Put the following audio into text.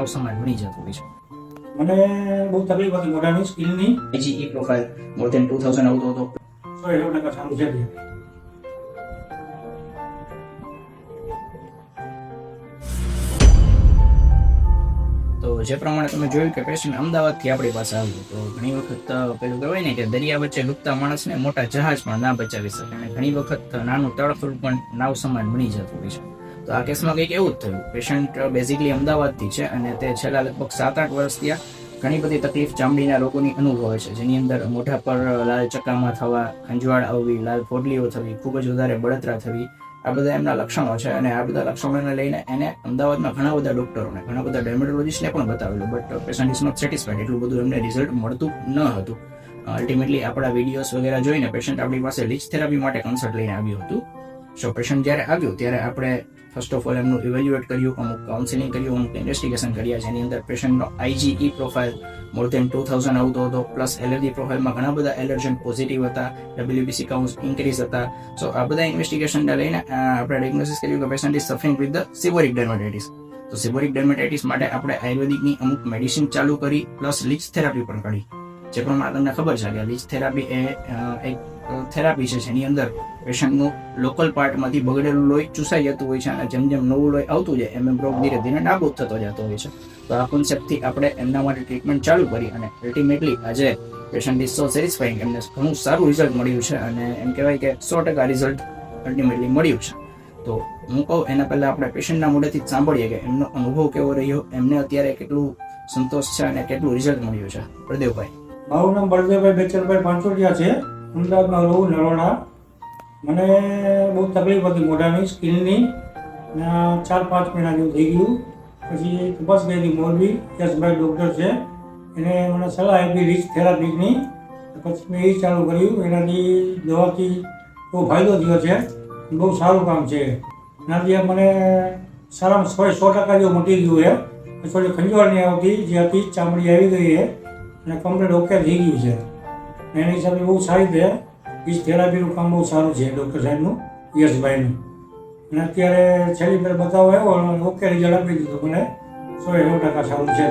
નાવ સમાન બની જતું હોય છે. મને બહુ તકલીફ હતી મોઢાની સ્કિનની. IgE પ્રોફાઇલ મોર ધેન 2000 આવતો હતો. 100% સારું છે. તો જે પ્રમાણે તમે જોયું કે પેશન્ટ અમદાવાદથી આપણી પાસે આવ્યું, તો ઘણી વખત પેલું કહેવાય ને કે દરિયા વચ્ચે ડૂબતા માણસને મોટા જહાજ પણ ના બચાવી શકે, અને ઘણી વખત નાનું તળખડું પણ નાવ સમાન બની જતું હોય છે. તો આ કેસમાં કંઈક એવું જ થયું. પેશન્ટ બેઝિકલી અમદાવાદથી છે અને તે છેલ્લા લગભગ 7-8 વર્ષથી ઘણી બધી તકલીફ ચામડીના રોગોની અનુભવે છે, જેની અંદર મોઢા પર લાલ ચકામા થવા, ખંજવાળ આવવી, લાલ ફોડલીઓ થવી, ખૂબ જ વધારે બળતરા થવી, આ બધા એમના લક્ષણો છે. અને આ બધા લક્ષણોને લઈને એને અમદાવાદમાં ઘણા બધા ડોક્ટરોને, ઘણા બધા ડર્મેટોલોજીસ્ટને પણ બતાવેલું, but patient is not satisfied. એટલું બધું એમને રિઝલ્ટ મળતું ન હતું. અલ્ટિમેટલી આપણા વિડીયોઝ વગેરે જોઈને પેશન્ટ આપણી પાસે લીચ થેરાપી માટે કન્સલ્ટ લઈને આવ્યું હતું. સો પેશન્ટ જ્યારે આવ્યું ત્યારે આપણે ફર્સ્ટ ઓફ ઓલ એમનું ઇવેલ્યુએટ કર્યું, અમુક કાઉન્સિલિંગ કર્યું, અમુક ઇન્વેસ્ટિગેશન કર્યા, જેની અંદર પેશન્ટનો IgE પ્રોફાઇલ મોર ધેન 2000 આવતો હતો, પ્લસ એલર્જી પ્રોફાઇલમાં ઘણા બધા એલર્જન પોઝિટિવ હતા, WBC કાઉન્ટ્સ ઇન્ક્રીઝ હતા. સો આ બધા ઇન્વેસ્ટિગેશનને લઈને આપણે ડાયગ્નોસિસ કર્યું કે patient is suffering with the seborrheic dermatitis. તો સિબોરિક ડર્મેટાઇટિસ માટે આપણે આયુર્વેદિકની અમુક મેડિસિન ચાલુ કરી, પ્લસ લીચ થેરાપી પણ કરી. જે પ્રમાણે તમને ખબર છે કે લીચ થેરાપી એ એક થેરાપી છે જેની અંદર પેશન્ટનું લોકલ પાર્ટમાંથી બગડેલું લોહી ચૂસાઈ જતું હોય છે, અને જેમ જેમ નવું લોહી આવતું જાય એમ રોગ ધીરે ધીરે નાબૂદ થતો જતો હોય છે. તો આ કોન્સેપ્ટથી આપણે એમના માટે ટ્રીટમેન્ટ ચાલુ કરી, અને અલ્ટિમેટલી આજે પેશન્ટ ઇઝ સો સેટિસ્ફાઈંગ, એમને ઘણું સારું રિઝલ્ટ મળ્યું છે, અને એમ કહેવાય કે 100% રિઝલ્ટ અલ્ટિમેટલી મળ્યું છે. તો હું કહું એના પહેલા આપણે પેશન્ટના મોઢેથી જ સાંભળીએ કે એમનો અનુભવ કેવો રહ્યો, એમને અત્યારે કેટલું સંતોષ છે અને કેટલું રિઝલ્ટ મળ્યું છે. પ્રદેવભાઈ. મારું નામ બળદેવભાઈ બેચરભાઈ પાંચોટિયા છે. અમદાવાદમાં રહું, નરોડા. મને બહુ તકલીફ હતી મોઢાની સ્કિનની, ને 4-5 મહિના જેવું થઈ ગયું. પછી તપાસ ગઈ હતી મોરબી, યશભાઈ ડૉક્ટર છે, એને મને સલાહ આપી લીચ થેરાપીની. પછી મેં એ ચાલુ કર્યું. એનાથી દવાથી બહુ ફાયદો થયો છે, બહુ સારું કામ છે. એનાથી મને સારામાં 100% જેવું મટી ગયું છે. થોડી ખંજવાળ નહીં આવતી, જે હતી ચામડી આવી ગઈ છે અને કમ્પ્લીટ ઓકે થઈ ગયું છે. એની હિસાબે બહુ સારી છે. લીચ થેરાપીનું કામ બહુ સારું છે ડૉક્ટર સાહેબનું, યશભાઈનું. અને અત્યારે છેલ્લી ફેર બતાવવા આવ્યો, ઓકે રિઝલ્ટ આપી દીધું મને. 100% સારું છે.